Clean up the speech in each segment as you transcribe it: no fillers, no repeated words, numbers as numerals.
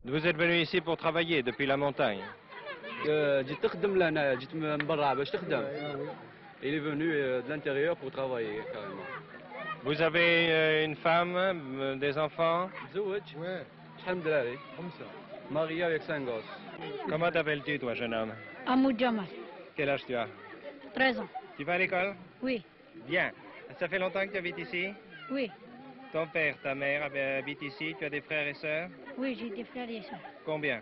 Vous êtes venu ici pour travailler depuis la montagne. جيت تخدم لهنا جيت من برا باش تخدم. Il est venu de l'intérieur pour travailler carrément. Vous avez une femme, des enfants? متزوج؟ Ouais. شحال من دراري؟ 5. Marié avec 5 gosses. Comment t'appelles-tu, toi, jeune homme? Amoud Jamal, Quel âge tu as? 13 ans. Tu vas à l'école? Oui, Bien. Ça fait longtemps que tu habites ici? oui, Ton père, ta mère habitent ici? Tu as des frères et sœurs? oui, j'ai des frères et sœurs. Combien?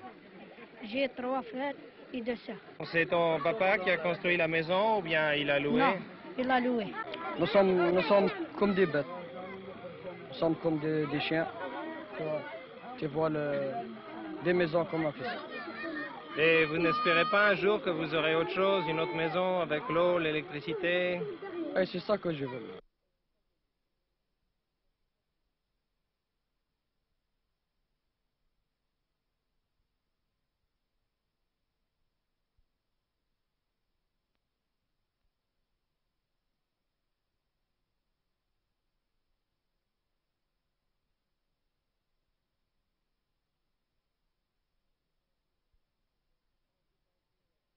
J'ai 3 frères et 2 sœurs. C'est ton papa qui a construit la maison ou bien il a loué? Non, il a loué. Nous sommes comme des bêtes. Nous sommes comme des chiens. Tu vois des maisons comme on fait ça. Et vous n'espérez pas un jour que vous aurez autre chose, une autre maison avec l'eau, l'électricité? Et c'est ça que je veux.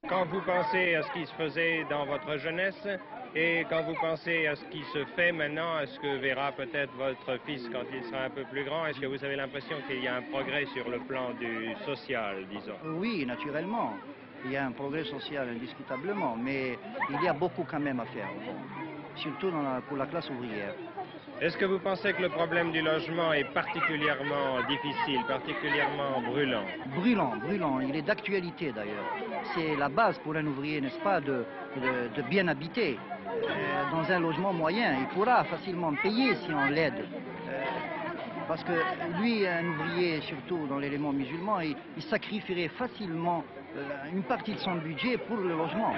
Quand vous pensez à ce qui se faisait dans votre jeunesse et quand vous pensez à ce qui se fait maintenant, à ce que verra peut-être votre fils quand il sera un peu plus grand, est-ce que vous avez l'impression qu'il y a un progrès sur le plan du social, disons? Oui, naturellement. Il y a un progrès social indiscutablement, mais il y a beaucoup quand même à faire, surtout pour la classe ouvrière. Est-ce que vous pensez que le problème du logement est particulièrement difficile, particulièrement brûlant? Brûlant, il est d'actualité d'ailleurs. C'est la base pour un ouvrier, n'est-ce pas, de bien habiter. Dans un logement moyen, il pourra facilement payer si on l'aide. Parce que lui, un ouvrier, surtout dans l'élément musulman, il sacrifierait facilement une partie de son budget pour le logement.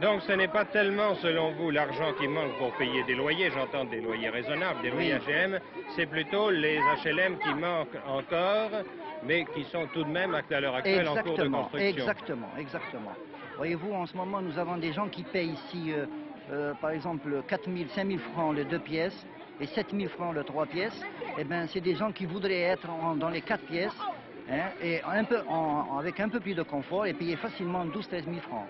Donc ce n'est pas tellement, selon vous, l'argent qui manque pour payer des loyers, j'entends des loyers raisonnables, des loyers HLM, c'est plutôt les HLM qui manquent encore, mais qui sont tout de même à l'heure actuelle en cours de construction. Exactement. Voyez-vous, en ce moment, nous avons des gens qui payent ici, par exemple, 4 000, 5 000 francs le 2 pièces et 7 000 francs le 3 pièces. Eh bien, c'est des gens qui voudraient être dans les 4 pièces, hein, et avec un peu plus de confort et payer facilement 12 000, 13 000 francs.